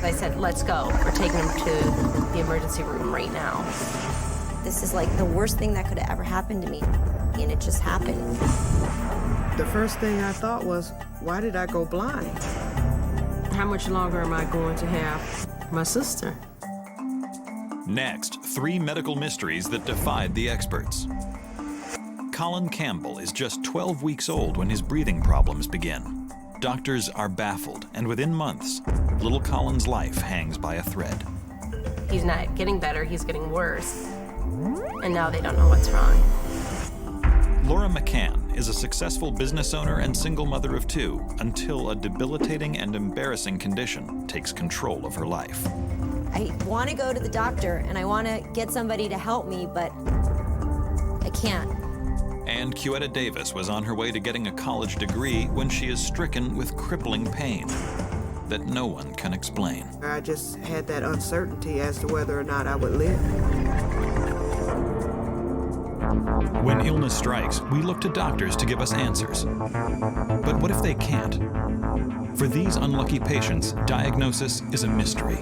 I said, let's go. We're taking him to the emergency room right now. This is like the worst thing that could have ever happened to me, and it just happened. The first thing I thought was, why did I go blind? How much longer am I going to have my sister? Next, 3 medical mysteries that defied the experts. Colin Campbell is just 12 weeks old when his breathing problems begin. Doctors are baffled, and within months, little Colin's life hangs by a thread. He's not getting better, he's getting worse. And now they don't know what's wrong. Laura McCann is a successful business owner and single mother of 2 until a debilitating and embarrassing condition takes control of her life. I want to go to the doctor, and I want to get somebody to help me, but I can't. And Cuetta Davis was on her way to getting a college degree when she is stricken with crippling pain that no one can explain. I just had that uncertainty as to whether or not I would live. When illness strikes, we look to doctors to give us answers. But what if they can't? For these unlucky patients, diagnosis is a mystery.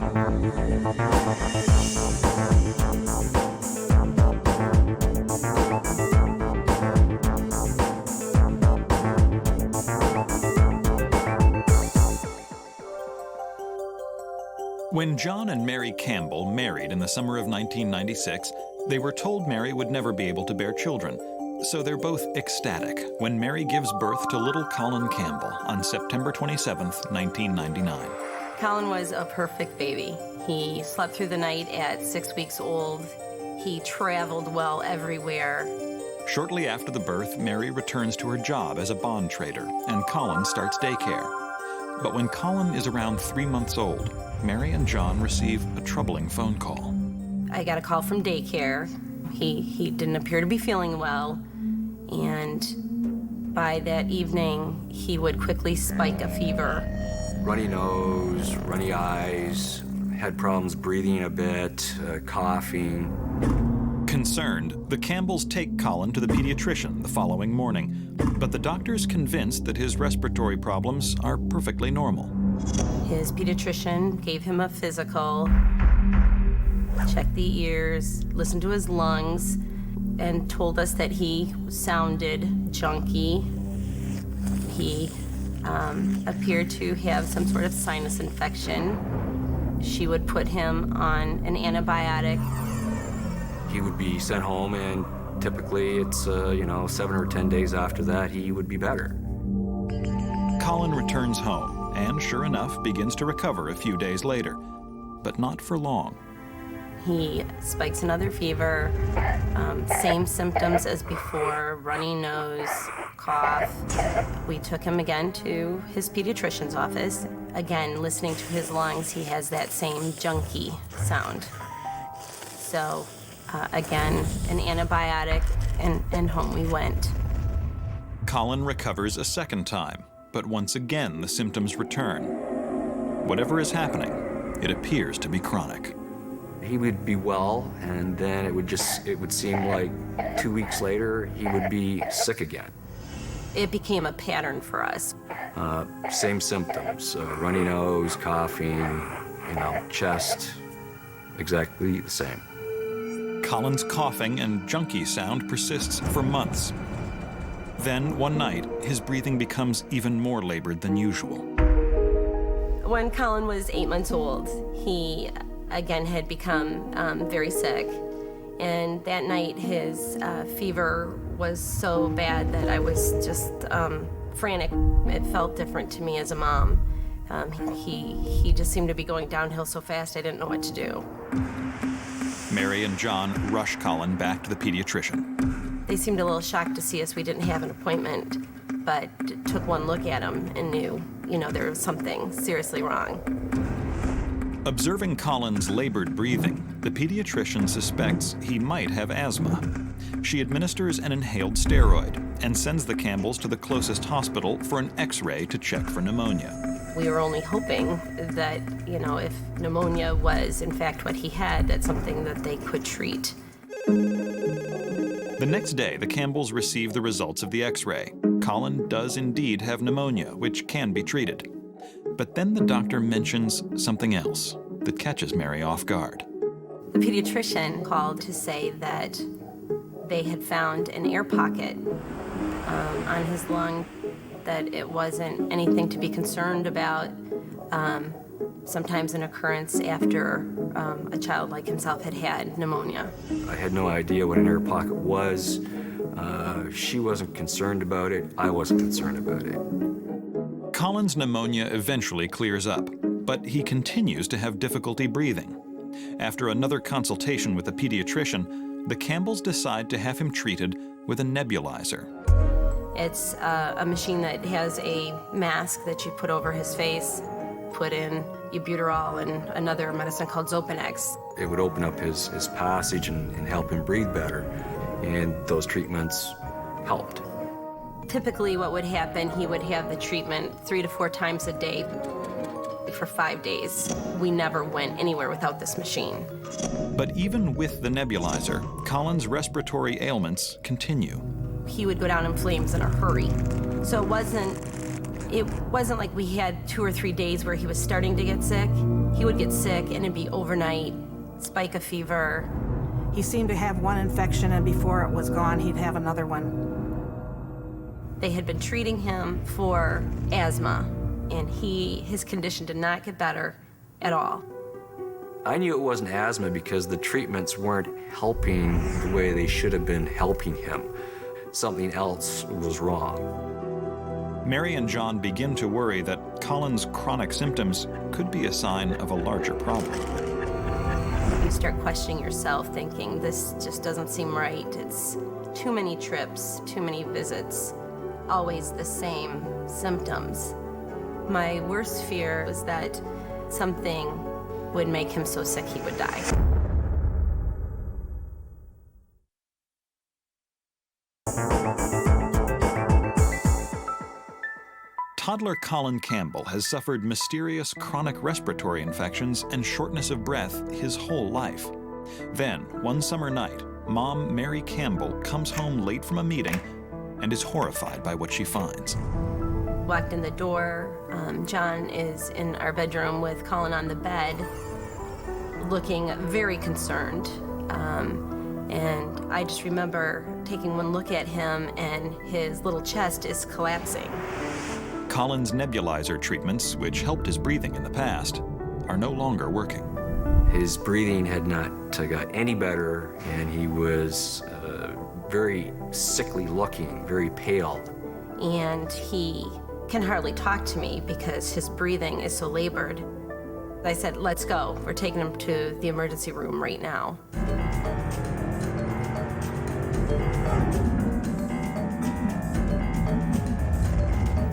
When John and Mary Campbell married in the summer of 1996, they were told Mary would never be able to bear children. So they're both ecstatic when Mary gives birth to little Colin Campbell on September 27th, 1999. Colin was a perfect baby. He slept through the night at 6 weeks old. He traveled well everywhere. Shortly after the birth, Mary returns to her job as a bond trader, and Colin starts daycare. But when Colin is around 3 months old, Mary and John receive a troubling phone call. I got a call from daycare. He didn't appear to be feeling well, and by that evening, he would quickly spike a fever. Runny nose, runny eyes, had problems breathing a bit, coughing. Concerned, the Campbells take Colin to the pediatrician the following morning, but the doctor's convinced that his respiratory problems are perfectly normal. His pediatrician gave him a physical, checked the ears, listened to his lungs, and told us that he sounded junky. He appeared to have some sort of sinus infection. She would put him on an antibiotic. He would be sent home, and typically it's, 7 or 10 days after that, he would be better. Colin returns home and, sure enough, begins to recover a few days later, but not for long. He spikes another fever, same symptoms as before, runny nose, cough. We took him again to his pediatrician's office. Again, listening to his lungs, he has that same junky sound. So, again, an antibiotic, and home we went. Colin recovers a second time, but once again the symptoms return. Whatever is happening, it appears to be chronic. He would be well, and then it would seem like 2 weeks later, he would be sick again. It became a pattern for us. Same symptoms, runny nose, coughing, chest, exactly the same. Colin's coughing and junky sound persists for months. Then, one night, his breathing becomes even more labored than usual. When Colin was 8 months old, he again had become very sick. And that night, his fever was so bad that I was just frantic. It felt different to me as a mom. He just seemed to be going downhill so fast, I didn't know what to do. Mary and John rush Colin back to the pediatrician. They seemed a little shocked to see us. We didn't have an appointment, but took one look at him and knew, there was something seriously wrong. Observing Colin's labored breathing, the pediatrician suspects he might have asthma. She administers an inhaled steroid and sends the Campbells to the closest hospital for an X-ray to check for pneumonia. We were only hoping that, if pneumonia was in fact what he had, that's something that they could treat. The next day, the Campbells receive the results of the X-ray. Colin does indeed have pneumonia, which can be treated. But then the doctor mentions something else that catches Mary off guard. The pediatrician called to say that they had found an air pocket on his lung, that it wasn't anything to be concerned about. Sometimes an occurrence after a child like himself had had pneumonia. I had no idea what an air pocket was. She wasn't concerned about it. I wasn't concerned about it. Colin's pneumonia eventually clears up, but he continues to have difficulty breathing. After another consultation with the pediatrician, the Campbells decide to have him treated with a nebulizer. It's a machine that has a mask that you put over his face, put in albuterol and another medicine called Xopenex. It would open up his passage and help him breathe better, and those treatments helped. Typically what would happen, he would have the treatment 3 to 4 times a day for 5 days. We never went anywhere without this machine. But even with the nebulizer, Colin's respiratory ailments continue. He would go down in flames in a hurry. So it wasn't like we had 2 or 3 days where he was starting to get sick. He would get sick and it'd be overnight, spike of fever. He seemed to have one infection, and before it was gone, he'd have another one. They had been treating him for asthma, and his condition did not get better at all. I knew it wasn't asthma because the treatments weren't helping the way they should have been helping him. Something else was wrong. Mary and John begin to worry that Colin's chronic symptoms could be a sign of a larger problem. You start questioning yourself, thinking, this just doesn't seem right. It's too many trips, too many visits, always the same symptoms. My worst fear was that something would make him so sick he would die. Toddler Colin Campbell has suffered mysterious chronic respiratory infections and shortness of breath his whole life. Then, one summer night, Mom Mary Campbell comes home late from a meeting and is horrified by what she finds. Walked in the door. John is in our bedroom with Colin on the bed, looking very concerned. And I just remember taking one look at him, and his little chest is collapsing. Colin's nebulizer treatments, which helped his breathing in the past, are no longer working. His breathing had not got any better, and he was very sickly looking, very pale. And he can hardly talk to me because his breathing is so labored. I said, let's go. We're taking him to the emergency room right now.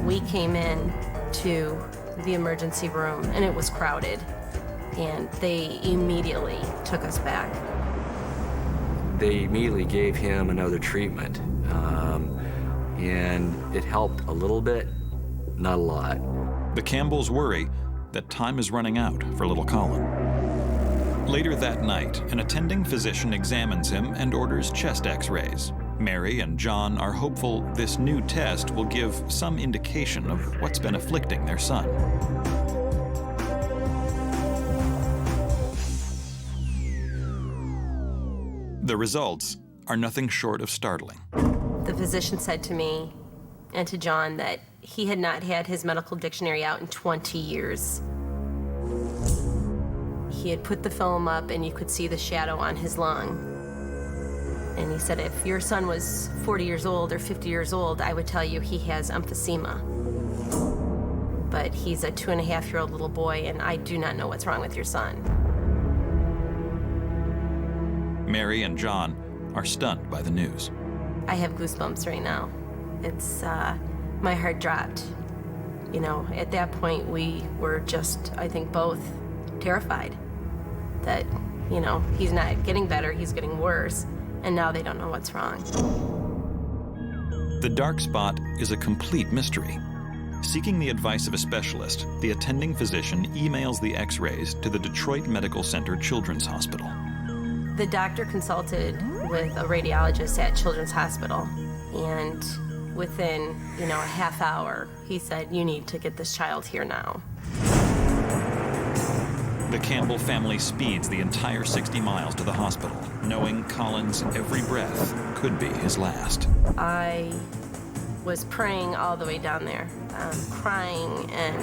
We came in to the emergency room and it was crowded, and they immediately took us back. They immediately gave him another treatment, and it helped a little bit, not a lot. The Campbells worry that time is running out for little Colin. Later that night, an attending physician examines him and orders chest x-rays. Mary and John are hopeful this new test will give some indication of what's been afflicting their son. The results are nothing short of startling. The physician said to me and to John that he had not had his medical dictionary out in 20 years. He had put the film up and you could see the shadow on his lung. And he said, if your son was 40 years old or 50 years old, I would tell you he has emphysema. But he's a 2.5-year-old little boy, and I do not know what's wrong with your son. Mary and John are stunned by the news. I have goosebumps right now. It's, my heart dropped. You know, at that point, we were just, I think, both terrified that, you know, he's not getting better, he's getting worse. And now they don't know what's wrong. The dark spot is a complete mystery. Seeking the advice of a specialist, the attending physician emails the x-rays to the Detroit Medical Center Children's Hospital. The doctor consulted with a radiologist at Children's Hospital, and within, a half hour, he said, you need to get this child here now. The Campbell family speeds the entire 60 miles to the hospital, knowing Colin's every breath could be his last. I was praying all the way down there, crying and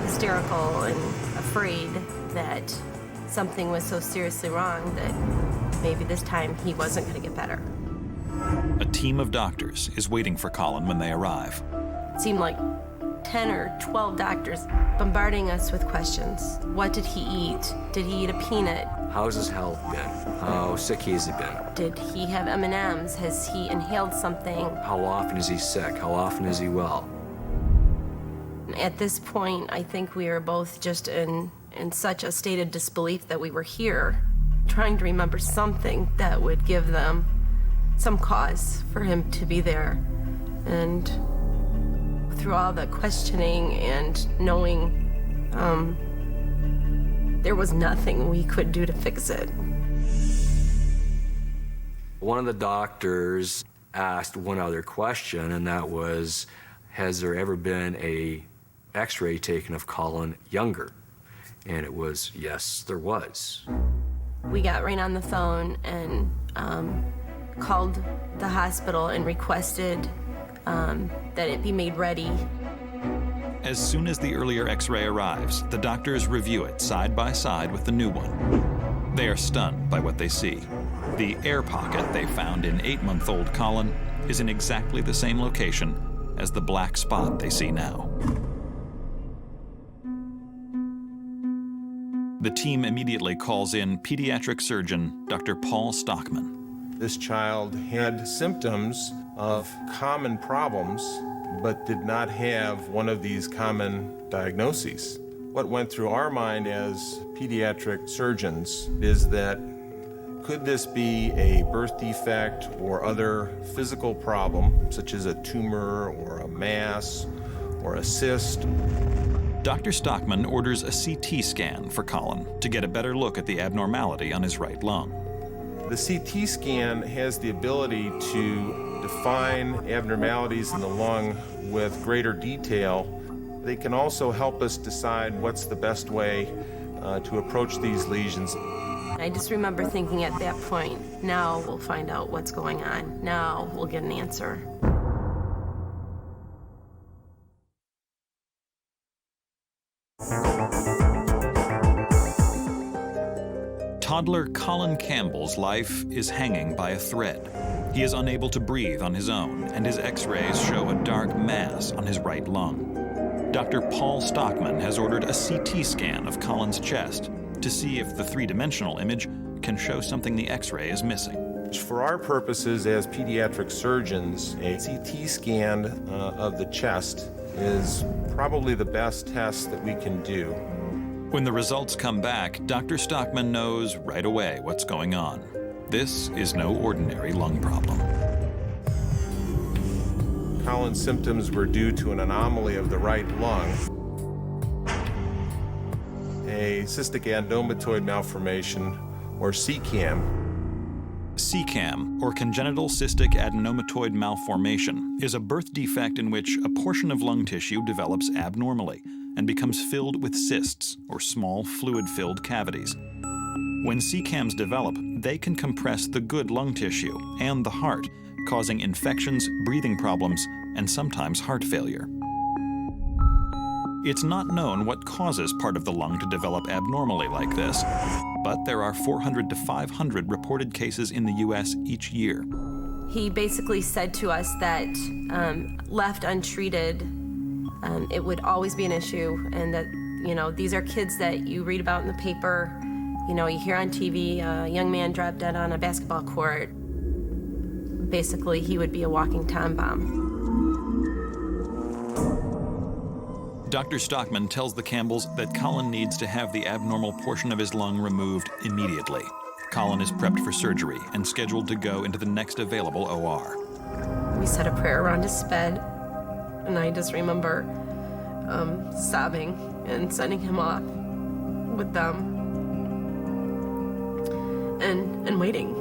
hysterical and afraid that something was so seriously wrong that maybe this time he wasn't going to get better. A team of doctors is waiting for Colin when they arrive. It seemed like 10 or 12 doctors bombarding us with questions. What did he eat? Did he eat a peanut? How's his health been? How sick has he been? Did he have M&Ms? Has he inhaled something? How often is he sick? How often is he well? At this point, I think we were both just in such a state of disbelief that we were here, trying to remember something that would give them some cause for him to be there. And through all the questioning and knowing there was nothing we could do to fix it. One of the doctors asked one other question, and that was, has there ever been a x-ray taken of Colin younger? And it was, yes, there was. We got right on the phone and called the hospital and requested that it be made ready. As soon as the earlier x-ray arrives, the doctors review it side by side with the new one. They are stunned by what they see. The air pocket they found in 8-month-old Colin is in exactly the same location as the black spot they see now. The team immediately calls in pediatric surgeon Dr. Paul Stockman. This child had symptoms of common problems, but did not have one of these common diagnoses. What went through our mind as pediatric surgeons is that could this be a birth defect or other physical problem, such as a tumor or a mass or a cyst? Dr. Stockman orders a CT scan for Colin to get a better look at the abnormality on his right lung. The CT scan has the ability to define abnormalities in the lung with greater detail. They can also help us decide what's the best way to approach these lesions. I just remember thinking at that point, now we'll find out what's going on. Now we'll get an answer. Toddler Colin Campbell's life is hanging by a thread. He is unable to breathe on his own, and his x-rays show a dark mass on his right lung. Dr. Paul Stockman has ordered a CT scan of Colin's chest to see if the three-dimensional image can show something the x-ray is missing. For our purposes as pediatric surgeons, a CT scan of the chest is probably the best test that we can do. When the results come back, Dr. Stockman knows right away what's going on. This is no ordinary lung problem. Colin's symptoms were due to an anomaly of the right lung, a cystic adenomatoid malformation, or CCAM. CCAM, or congenital cystic adenomatoid malformation, is a birth defect in which a portion of lung tissue develops abnormally and becomes filled with cysts, or small fluid-filled cavities. When CCAMs develop, they can compress the good lung tissue and the heart, causing infections, breathing problems, and sometimes heart failure. It's not known what causes part of the lung to develop abnormally like this, but there are 400 to 500 reported cases in the U.S. each year. He basically said to us that left untreated, it would always be an issue, and that, you know, these are kids that you read about in the paper, you know, you hear on TV, a young man dropped dead on a basketball court. Basically, he would be a walking time bomb. Dr. Stockman tells the Campbells that Colin needs to have the abnormal portion of his lung removed immediately. Colin is prepped for surgery and scheduled to go into the next available OR. We said a prayer around his bed, and I just remember sobbing and sending him off with them and waiting.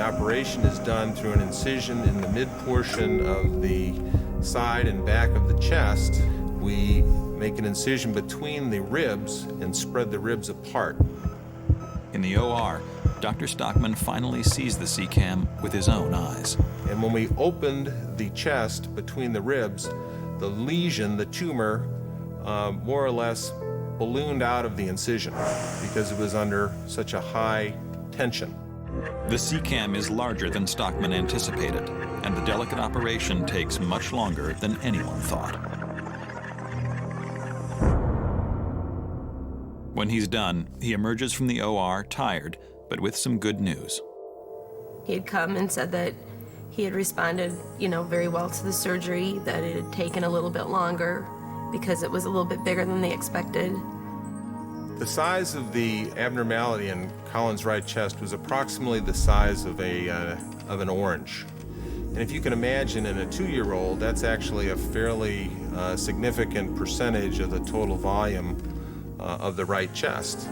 operation is done through an incision in the mid-portion of the side and back of the chest. We make an incision between the ribs and spread the ribs apart. In the OR, Dr. Stockman finally sees the CCAM with his own eyes. And when we opened the chest between the ribs, the lesion, the tumor, more or less ballooned out of the incision because it was under such a high tension. The CCAM is larger than Stockman anticipated, and the delicate operation takes much longer than anyone thought. When he's done, he emerges from the OR tired, but with some good news. He had come and said that he had responded, very well to the surgery, that it had taken a little bit longer because it was a little bit bigger than they expected. The size of the abnormality in Colin's right chest was approximately the size of an orange. And if you can imagine, in a 2-year-old, that's actually a fairly significant percentage of the total volume of the right chest.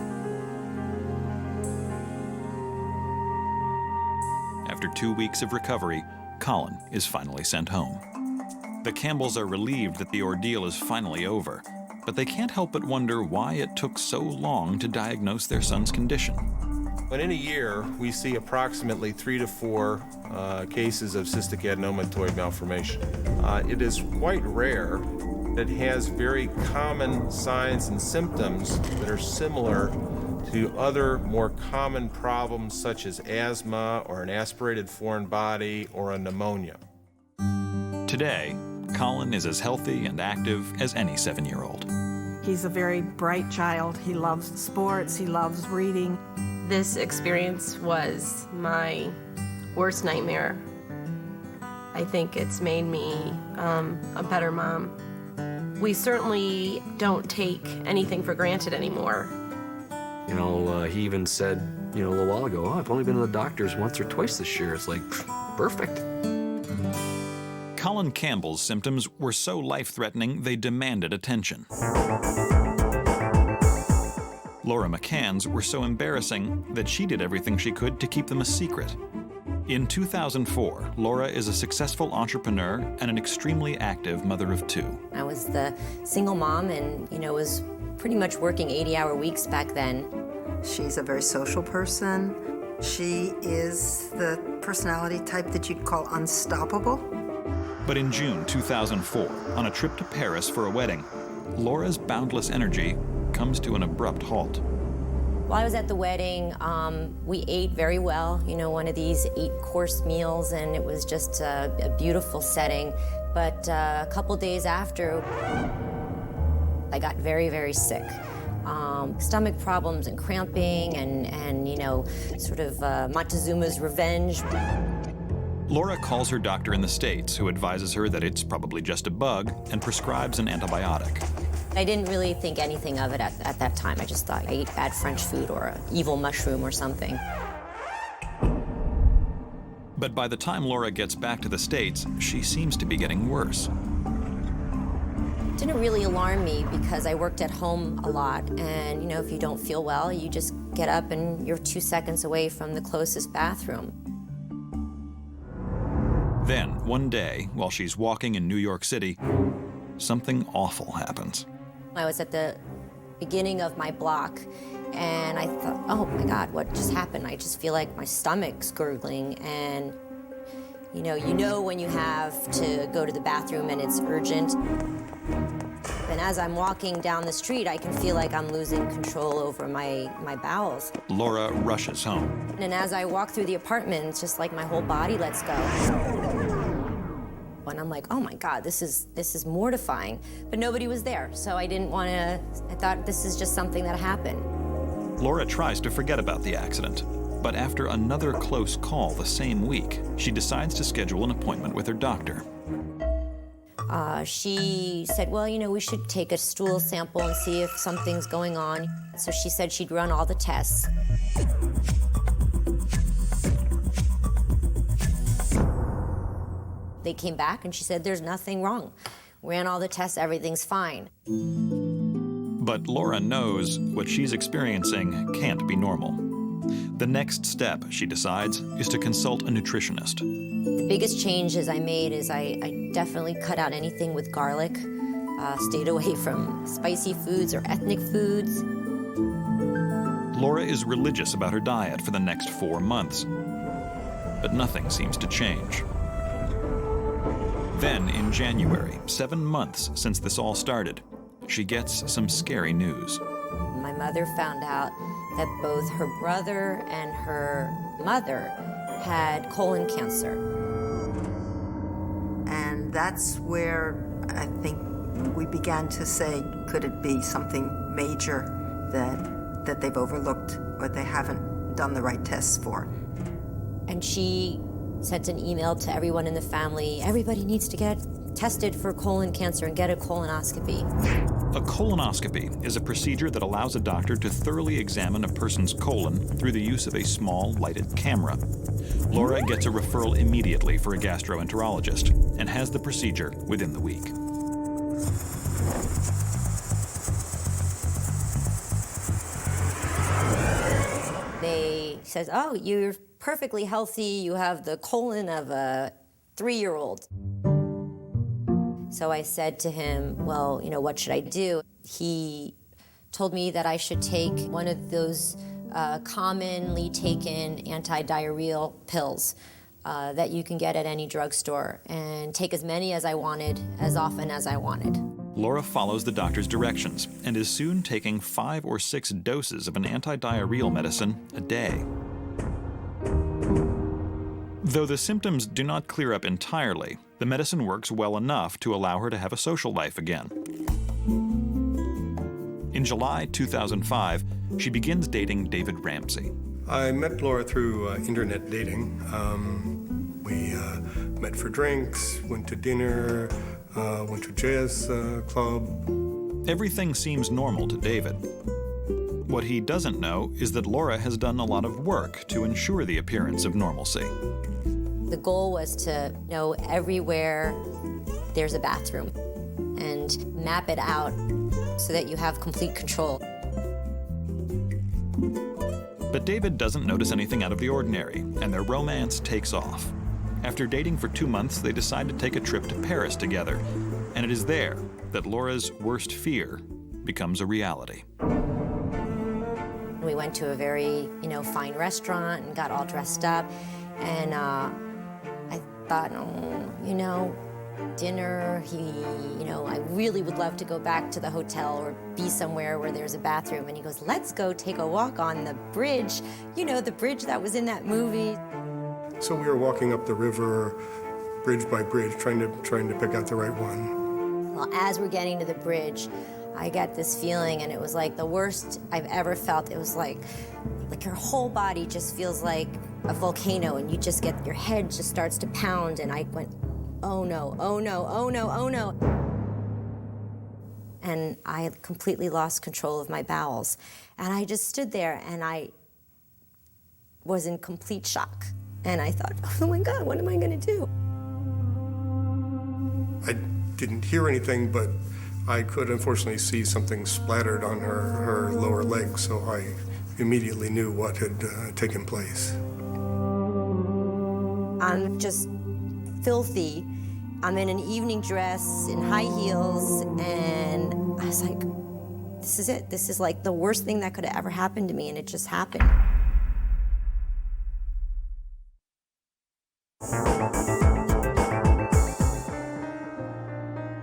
After 2 weeks of recovery, Colin is finally sent home. The Campbells are relieved that the ordeal is finally over, but they can't help but wonder why it took so long to diagnose their son's condition. But in a year, we see approximately 3 to 4 cases of cystic adenomatoid malformation. It is quite rare. It has very common signs and symptoms that are similar to other more common problems such as asthma or an aspirated foreign body or a pneumonia. Today, Colin is as healthy and active as any 7-year-old. He's a very bright child. He loves sports. He loves reading. This experience was my worst nightmare. I think it's made me a better mom. We certainly don't take anything for granted anymore. He even said, a little while ago, I've only been to the doctors once or twice this year. It's like, perfect. Colin Campbell's symptoms were so life-threatening they demanded attention. Laura McCann's were so embarrassing that she did everything she could to keep them a secret. In 2004, Laura is a successful entrepreneur and an extremely active mother of 2. I was the single mom and, was pretty much working 80-hour weeks back then. She's a very social person. She is the personality type that you'd call unstoppable. But in June 2004, on a trip to Paris for a wedding, Laura's boundless energy comes to an abrupt halt. While I was at the wedding, we ate very well, one of these 8-course meals, and it was just a beautiful setting. But a couple days after, I got very, very sick. Stomach problems and cramping and sort of Montezuma's revenge. Laura calls her doctor in the States, who advises her that it's probably just a bug and prescribes an antibiotic. I didn't really think anything of it at that time. I just thought I ate bad French food or an evil mushroom or something. But by the time Laura gets back to the States, she seems to be getting worse. It didn't really alarm me because I worked at home a lot, and if you don't feel well, you just get up and you're 2 seconds away from the closest bathroom. Then, one day, while she's walking in New York City, something awful happens. I was at the beginning of my block, and I thought, oh my God, what just happened? I just feel like my stomach's gurgling, and you know when you have to go to the bathroom and it's urgent. And as I'm walking down the street, I can feel like I'm losing control over my bowels. Laura rushes home. And as I walk through the apartment, it's just like my whole body lets go. And I'm like, oh my God, this is mortifying. But nobody was there, so I didn't want to, I thought this is just something that happened. Laura tries to forget about the accident, but after another close call the same week, she decides to schedule an appointment with her doctor. She said, well, we should take a stool sample and see if something's going on. So she said she'd run all the tests. They came back and she said, there's nothing wrong. Ran all the tests, everything's fine. But Laura knows what she's experiencing can't be normal. The next step, she decides, is to consult a nutritionist. The biggest changes I made is I definitely cut out anything with garlic, stayed away from spicy foods or ethnic foods. Laura is religious about her diet for the next 4 months, but nothing seems to change. Then, in January, 7 months since this all started, she gets some scary news. My mother found out that both her brother and her mother had colon cancer. And that's where I think we began to say, could it be something major that they've overlooked or they haven't done the right tests for? And she sent an email to everyone in the family, everybody needs to get tested for colon cancer and get a colonoscopy. A colonoscopy is a procedure that allows a doctor to thoroughly examine a person's colon through the use of a small, lighted camera. Laura gets a referral immediately for a gastroenterologist and has the procedure within the week. They says, oh, you're perfectly healthy, you have the colon of a 3-year-old. So I said to him, well, what should I do? He told me that I should take one of those commonly taken anti-diarrheal pills that you can get at any drugstore and take as many as I wanted, as often as I wanted. Laura follows the doctor's directions and is soon taking 5 or 6 doses of an anti-diarrheal medicine a day. Though the symptoms do not clear up entirely, the medicine works well enough to allow her to have a social life again. In July 2005, she begins dating David Ramsey. I met Laura through internet dating. We met for drinks, went to dinner, went to jazz club. Everything seems normal to David. What he doesn't know is that Laura has done a lot of work to ensure the appearance of normalcy. The goal was to know everywhere there's a bathroom and map it out so that you have complete control. But David doesn't notice anything out of the ordinary, and their romance takes off. After dating for 2 months, they decide to take a trip to Paris together, and it is there that Laura's worst fear becomes a reality. We went to a very, fine restaurant and got all dressed up, and I thought, dinner, I really would love to go back to the hotel or be somewhere where there's a bathroom. And he goes, let's go take a walk on the bridge, the bridge that was in that movie. So we were walking up the river, bridge by bridge, trying to pick out the right one. Well, as we're getting to the bridge, I got this feeling, and it was like the worst I've ever felt. It was like your whole body just feels like a volcano, and your head just starts to pound, and I went, oh no, oh no, oh no, oh no. And I had completely lost control of my bowels. And I just stood there, and I was in complete shock. And I thought, oh my God, what am I gonna do? I didn't hear anything, but I could unfortunately see something splattered on her lower leg, so I immediately knew what had taken place. I'm just filthy. I'm in an evening dress, in high heels, and I was like, this is it. This is like the worst thing that could have ever happened to me, and it just happened.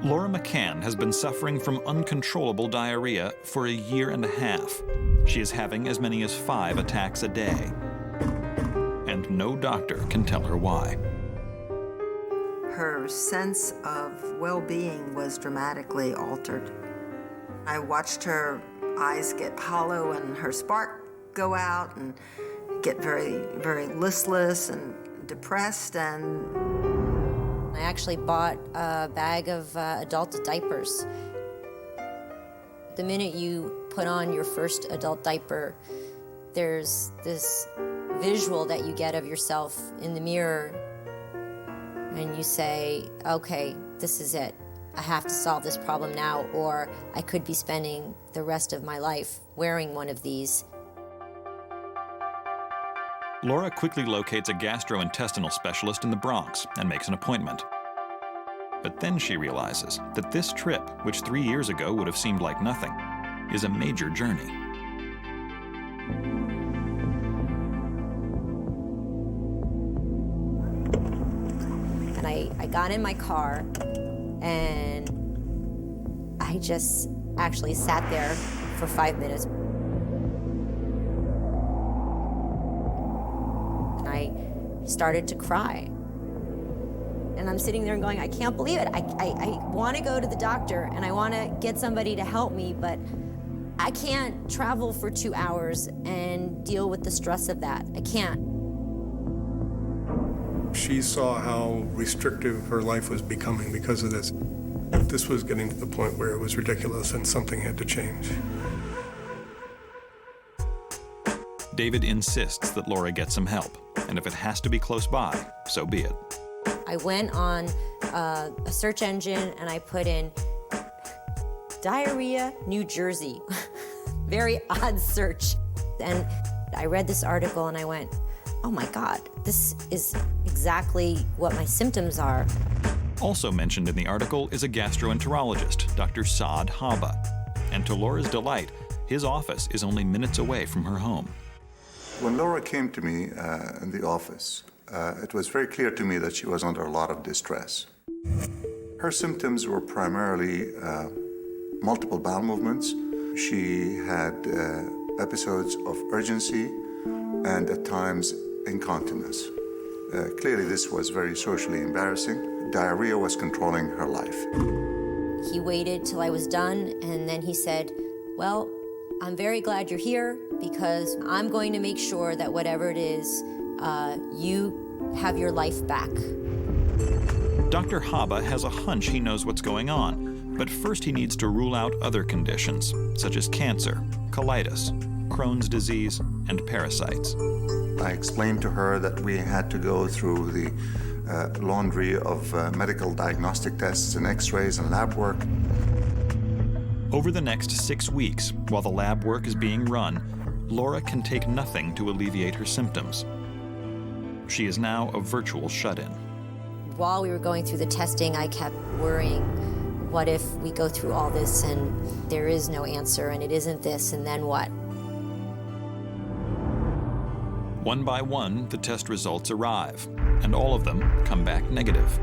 Laura McCann has been suffering from uncontrollable diarrhea for 1.5 years. She is having as many as 5 attacks a day. And no doctor can tell her why. Her sense of well-being was dramatically altered. I watched her eyes get hollow and her spark go out and get very, very listless and depressed, and I actually bought a bag of adult diapers. The minute you put on your first adult diaper, there's this visual that you get of yourself in the mirror, and you say, okay, this is it. I have to solve this problem now, or I could be spending the rest of my life wearing one of these. Laura quickly locates a gastrointestinal specialist in the Bronx and makes an appointment. But then she realizes that this trip, which 3 years ago would have seemed like nothing, is a major journey. And I got in my car, and I just actually sat there for 5 minutes. And I started to cry. And I'm sitting there and going, I can't believe it. I want to go to the doctor and I want to get somebody to help me, but I can't travel for 2 hours and deal with the stress of that. I can't. She saw how restrictive her life was becoming because of this. This was getting to the point where it was ridiculous and something had to change. David insists that Laura get some help, and if it has to be close by, so be it. I went on a search engine and I put in diarrhea, New Jersey. Very odd search. And I read this article and I went, oh my God, this is exactly what my symptoms are. Also mentioned in the article is a gastroenterologist, Dr. Saad Habba. And to Laura's delight, his office is only minutes away from her home. When Laura came to me in the office, it was very clear to me that she was under a lot of distress. Her symptoms were primarily multiple bowel movements. She had episodes of urgency and at times incontinence. Clearly this was very socially embarrassing. Diarrhea was controlling her life. He waited till I was done and then he said, well, I'm very glad you're here because I'm going to make sure that whatever it is, you have your life back. Dr. Habba has a hunch he knows what's going on, but first he needs to rule out other conditions, such as cancer, colitis, Crohn's disease, and parasites. I explained to her that we had to go through the laundry of medical diagnostic tests and x-rays and lab work. Over the next 6 weeks, while the lab work is being run, Laura can take nothing to alleviate her symptoms. She is now a virtual shut-in. While we were going through the testing, I kept worrying, what if we go through all this and there is no answer and it isn't this, and then what? One by one, the test results arrive, and all of them come back negative.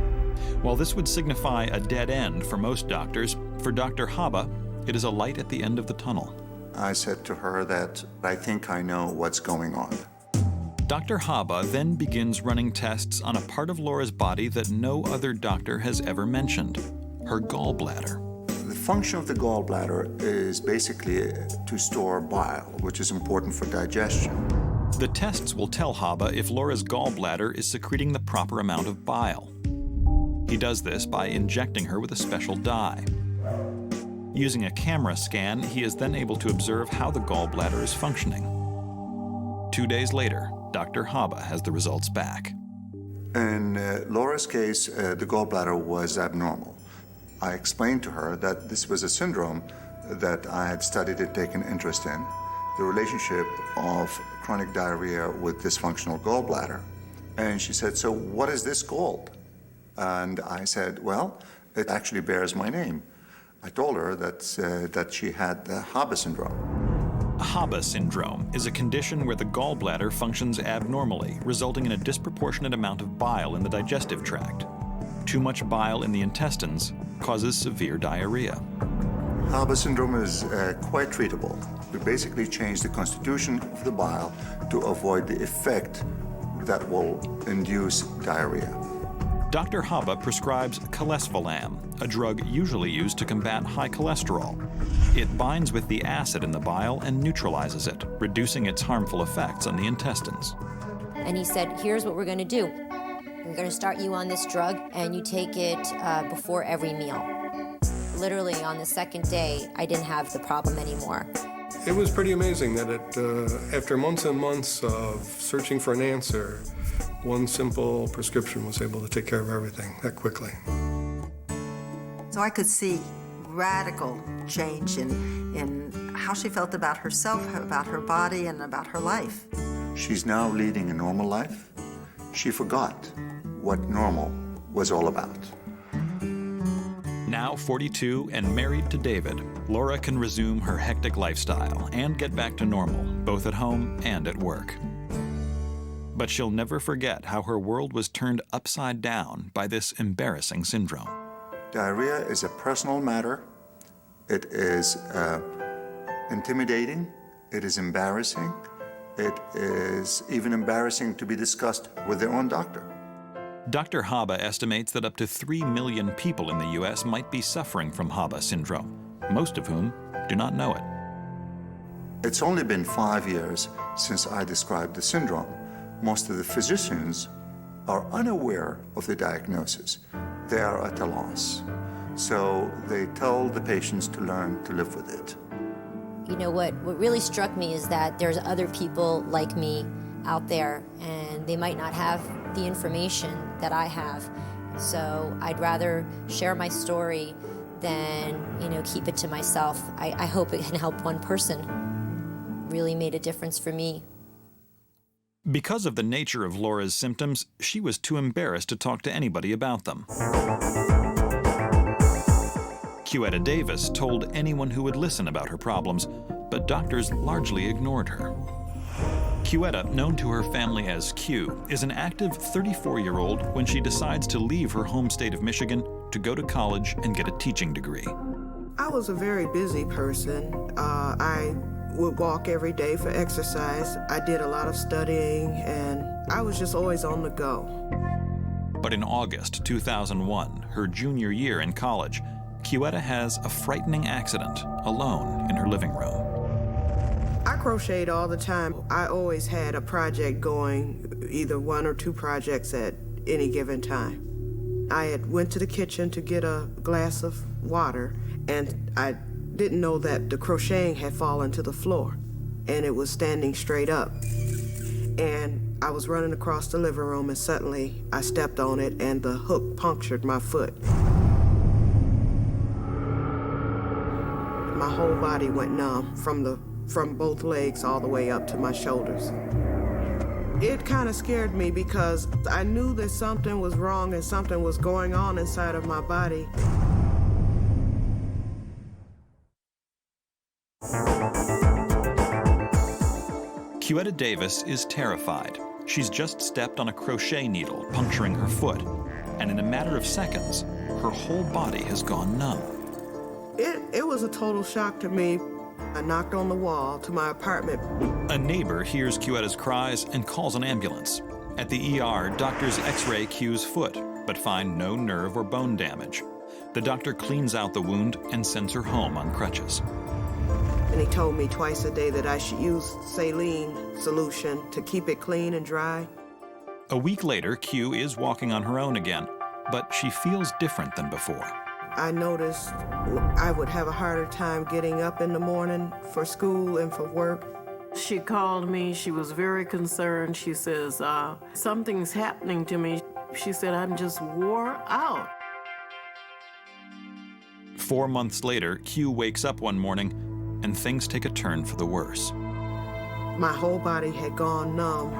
While this would signify a dead end for most doctors, for Dr. Habba, it is a light at the end of the tunnel. I said to her that I think I know what's going on. Dr. Habba then begins running tests on a part of Laura's body that no other doctor has ever mentioned, her gallbladder. The function of the gallbladder is basically to store bile, which is important for digestion. The tests will tell Habba if Laura's gallbladder is secreting the proper amount of bile. He does this by injecting her with a special dye. Using a camera scan, he is then able to observe how the gallbladder is functioning. 2 days later, Dr. Habba has the results back. In Laura's case, the gallbladder was abnormal. I explained to her that this was a syndrome that I had studied and taken interest in, the relationship of chronic diarrhea with dysfunctional gallbladder. And she said, so what is this called? And I said, well, it actually bears my name. I told her that she had the Habba syndrome. Habba syndrome is a condition where the gallbladder functions abnormally, resulting in a disproportionate amount of bile in the digestive tract. Too much bile in the intestines causes severe diarrhea. Habba syndrome is quite treatable. We basically change the constitution of the bile to avoid the effect that will induce diarrhea. Dr. Habba prescribes Colesvalam, a drug usually used to combat high cholesterol. It binds with the acid in the bile and neutralizes it, reducing its harmful effects on the intestines. And he said, here's what we're going to do. We're going to start you on this drug, and you take it before every meal. Literally, on the second day, I didn't have the problem anymore. It was pretty amazing that after months and months of searching for an answer, one simple prescription was able to take care of everything that quickly. So I could see radical change in how she felt about herself, about her body, and about her life. She's now leading a normal life. She forgot what normal was all about. Now 42 and married to David, Laura can resume her hectic lifestyle and get back to normal, both at home and at work. But she'll never forget how her world was turned upside down by this embarrassing syndrome. Diarrhea is a personal matter. It is intimidating. It is embarrassing. It is even embarrassing to be discussed with their own doctor. Dr. Habba estimates that up to 3 million people in the U.S. might be suffering from Habba syndrome, most of whom do not know it. It's only been 5 years since I described the syndrome. Most of the physicians are unaware of the diagnosis. They are at a loss. So they tell the patients to learn to live with it. You know, what really struck me is that there's other people like me out there, and they might not have the information that I have. So I'd rather share my story than, keep it to myself. I hope it can help one person. Really made a difference for me. Because of the nature of Laura's symptoms, she was too embarrassed to talk to anybody about them. Cuetta Davis told anyone who would listen about her problems, but doctors largely ignored her. Cuetta, known to her family as Q, is an active 34-year-old when she decides to leave her home state of Michigan to go to college and get a teaching degree. I was a very busy person. I would walk every day for exercise. I did a lot of studying, and I was just always on the go. But in August 2001, her junior year in college, Cuetta has a frightening accident alone in her living room. I crocheted all the time. I always had a project going, either 1 or 2 projects at any given time. I had went to the kitchen to get a glass of water, and I didn't know that the crocheting had fallen to the floor, and it was standing straight up. And I was running across the living room, and suddenly I stepped on it, and the hook punctured my foot. My whole body went numb from both legs all the way up to my shoulders. It kind of scared me because I knew that something was wrong and something was going on inside of my body. Cuetta Davis is terrified. She's just stepped on a crochet needle, puncturing her foot, and in a matter of seconds, her whole body has gone numb. It was a total shock to me. I knocked on the wall to my apartment. A neighbor hears Cuetta's cries and calls an ambulance. At the ER, doctors x-ray Q's foot, but find no nerve or bone damage. The doctor cleans out the wound and sends her home on crutches. And he told me twice a day that I should use saline solution to keep it clean and dry. A week later, Q is walking on her own again, but she feels different than before. I noticed I would have a harder time getting up in the morning for school and for work. She called me. She was very concerned. She says, something's happening to me. She said, I'm just wore out. 4 months later, Q wakes up one morning and things take a turn for the worse. My whole body had gone numb,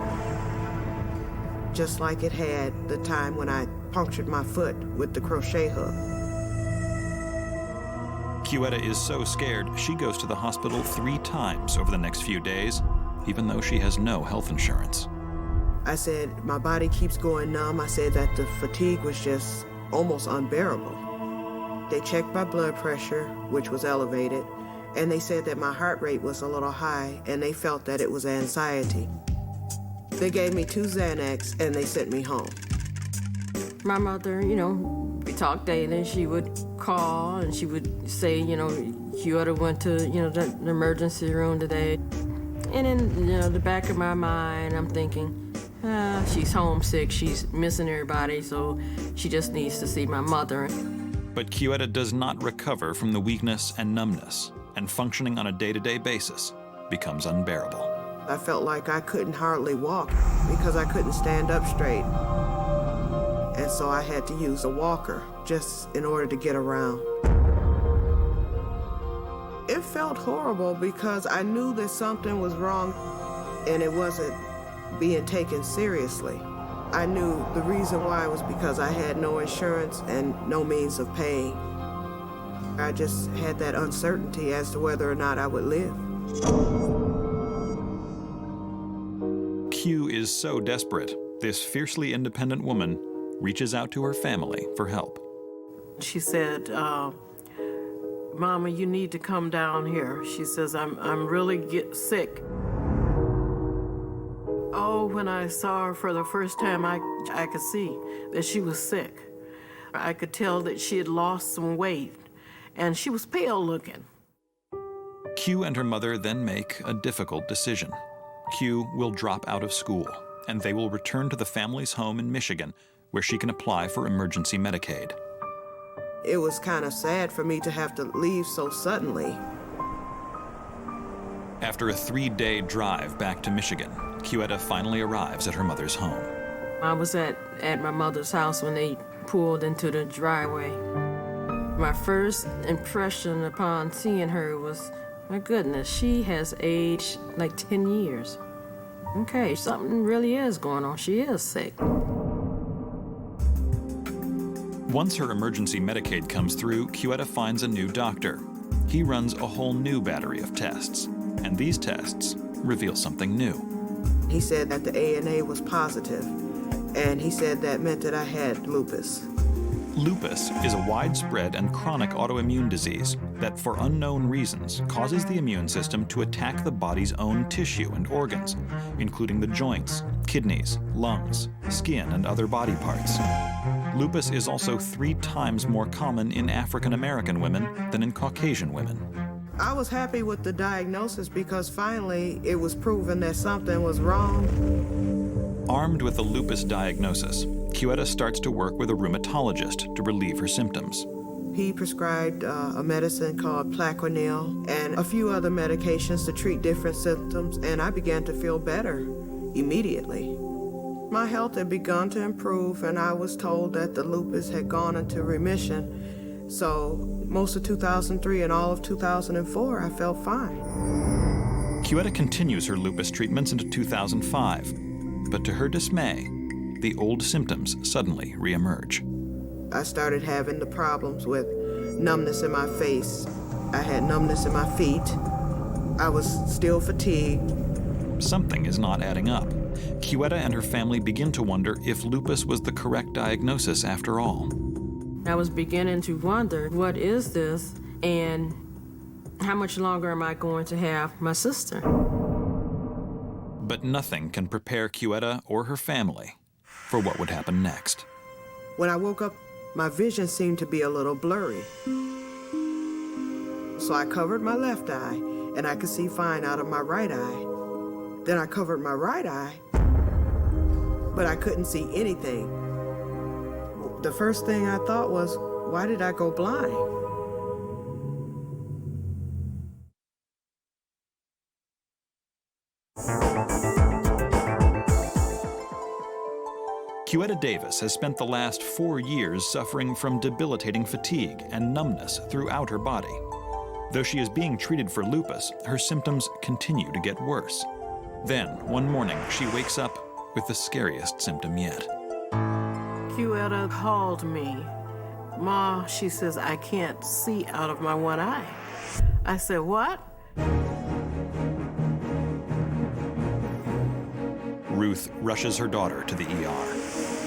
just like it had the time when I punctured my foot with the crochet hook. Cuetta is so scared, she goes to the hospital 3 times over the next few days, even though she has no health insurance. I said, my body keeps going numb. I said that the fatigue was just almost unbearable. They checked my blood pressure, which was elevated, and they said that my heart rate was a little high, and they felt that it was anxiety. They gave me 2 Xanax, and they sent me home. My mother, we talked daily. She would call and she would say, Cuetta went to, the emergency room today. And in, the back of my mind, I'm thinking, she's homesick, she's missing everybody, so she just needs to see my mother. But Cuetta does not recover from the weakness and numbness, and functioning on a day-to-day basis becomes unbearable. I felt like I couldn't hardly walk because I couldn't stand up straight. And so I had to use a walker just in order to get around. It felt horrible because I knew that something was wrong, and it wasn't being taken seriously. I knew the reason why was because I had no insurance and no means of paying. I just had that uncertainty as to whether or not I would live. Q is so desperate, this fiercely independent woman reaches out to her family for help. She said, Mama, you need to come down here. She says, I'm really sick. Oh, when I saw her for the first time, I could see that she was sick. I could tell that she had lost some weight, and she was pale looking. Q and her mother then make a difficult decision. Q will drop out of school, and they will return to the family's home in Michigan, where she can apply for emergency Medicaid. It was kind of sad for me to have to leave so suddenly. After a 3-day drive back to Michigan, Quetta finally arrives at her mother's home. I was at my mother's house when they pulled into the driveway. My first impression upon seeing her was, my goodness, she has aged like 10 years. Okay, something really is going on. She is sick. Once her emergency Medicaid comes through, Quetta finds a new doctor. He runs a whole new battery of tests, and these tests reveal something new. He said that the ANA was positive, and he said that meant that I had lupus. Lupus is a widespread and chronic autoimmune disease that, for unknown reasons, causes the immune system to attack the body's own tissue and organs, including the joints, kidneys, lungs, skin, and other body parts. Lupus is also 3 times more common in African American women than in Caucasian women. I was happy with the diagnosis because finally it was proven that something was wrong. Armed with the lupus diagnosis, Quetta starts to work with a rheumatologist to relieve her symptoms. He prescribed a medicine called Plaquenil and a few other medications to treat different symptoms, and I began to feel better immediately. My health had begun to improve, and I was told that the lupus had gone into remission. So most of 2003 and all of 2004, I felt fine. Quetta continues her lupus treatments into 2005, but to her dismay, the old symptoms suddenly reemerge. I started having the problems with numbness in my face. I had numbness in my feet. I was still fatigued. Something is not adding up. Quetta and her family begin to wonder if lupus was the correct diagnosis after all. I was beginning to wonder, what is this, and how much longer am I going to have my sister? But nothing can prepare Quetta or her family for what would happen next. When I woke up, my vision seemed to be a little blurry. So I covered my left eye, and I could see fine out of my right eye. Then I covered my right eye, but I couldn't see anything. The first thing I thought was, why did I go blind? Cuetta Davis has spent the last 4 years suffering from debilitating fatigue and numbness throughout her body. Though she is being treated for lupus, her symptoms continue to get worse. Then, one morning, she wakes up with the scariest symptom yet. Quetta called me. Ma, she says, I can't see out of my one eye. I said, what? Ruth rushes her daughter to the ER.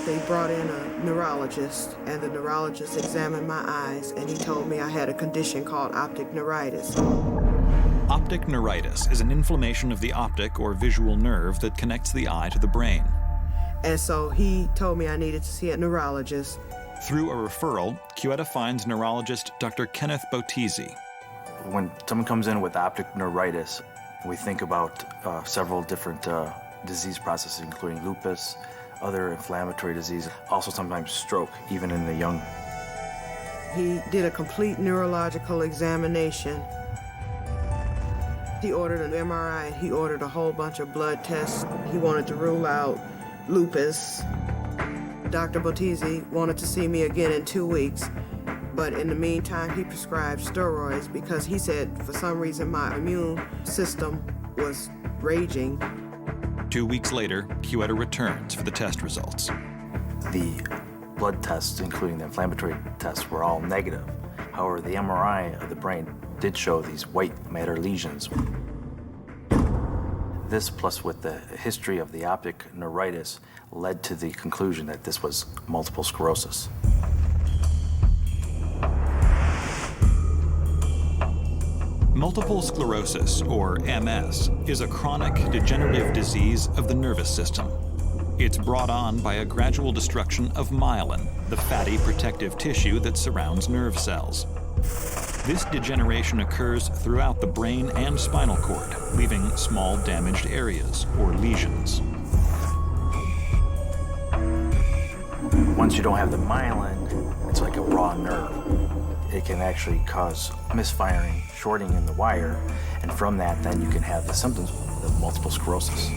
They brought in a neurologist, and the neurologist examined my eyes, and he told me I had a condition called optic neuritis. Optic neuritis is an inflammation of the optic or visual nerve that connects the eye to the brain. And so he told me I needed to see a neurologist. Through a referral, Quetta finds neurologist Dr. Kenneth Bottizi. When someone comes in with optic neuritis, we think about several different disease processes, including lupus, other inflammatory diseases, also sometimes stroke, even in the young. He did a complete neurological examination. He ordered an MRI, he ordered a whole bunch of blood tests. He wanted to rule out lupus. Dr. Bottizi wanted to see me again in 2 weeks, but in the meantime, he prescribed steroids because he said for some reason my immune system was raging. 2 weeks later, Cuetta returns for the test results. The blood tests, including the inflammatory tests, were all negative. However, the MRI of the brain did show these white matter lesions. This, plus with the history of the optic neuritis, led to the conclusion that this was multiple sclerosis. Multiple sclerosis, or MS, is a chronic degenerative disease of the nervous system. It's brought on by a gradual destruction of myelin, the fatty protective tissue that surrounds nerve cells. This degeneration occurs throughout the brain and spinal cord, leaving small damaged areas, or lesions. Once you don't have the myelin, it's like a raw nerve. It can actually cause misfiring, shorting in the wire, and from that, then you can have the symptoms of multiple sclerosis.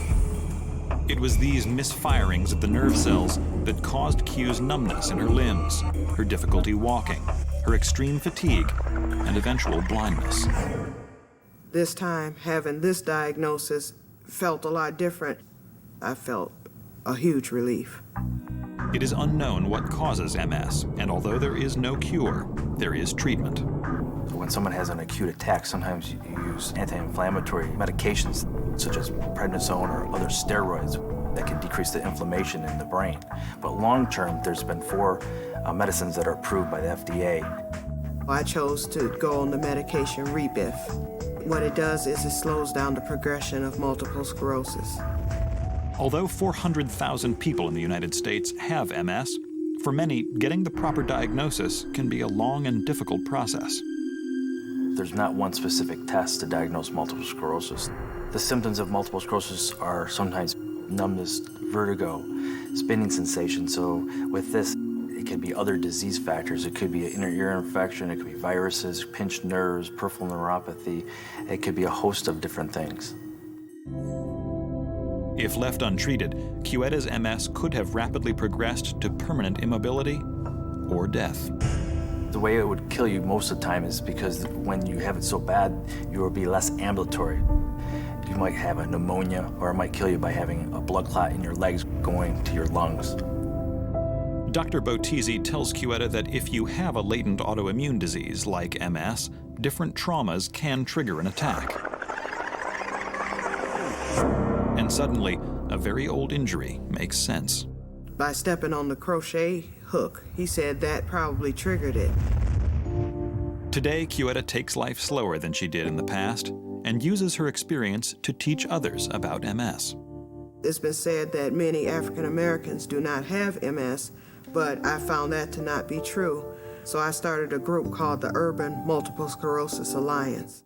It was these misfirings of the nerve cells that caused Q's numbness in her limbs, her difficulty walking, her extreme fatigue, and eventual blindness. This time, having this diagnosis felt a lot different. I felt a huge relief. It is unknown what causes MS, and although there is no cure, there is treatment. When someone has an acute attack, sometimes you use anti-inflammatory medications, such as prednisone or other steroids, that can decrease the inflammation in the brain. But long-term, there's been 4 medicines that are approved by the FDA. I chose to go on the medication Rebif. What it does is it slows down the progression of multiple sclerosis. Although 400,000 people in the United States have MS, for many, getting the proper diagnosis can be a long and difficult process. There's not one specific test to diagnose multiple sclerosis. The symptoms of multiple sclerosis are sometimes numbness, vertigo, spinning sensation. So with this, it could be other disease factors. It could be an inner ear infection, it could be viruses, pinched nerves, peripheral neuropathy. It could be a host of different things. If left untreated, Cuetta's MS could have rapidly progressed to permanent immobility or death. The way it would kill you most of the time is because when you have it so bad, you will be less ambulatory. You might have a pneumonia, or it might kill you by having a blood clot in your legs going to your lungs. Dr. Bottizi tells Cuetta that if you have a latent autoimmune disease like MS, different traumas can trigger an attack. And suddenly, a very old injury makes sense. By stepping on the crochet hook, he said that probably triggered it. Today, Cuetta takes life slower than she did in the past and uses her experience to teach others about MS. It's been said that many African Americans do not have MS, but I found that to not be true. So I started a group called the Urban Multiple Sclerosis Alliance.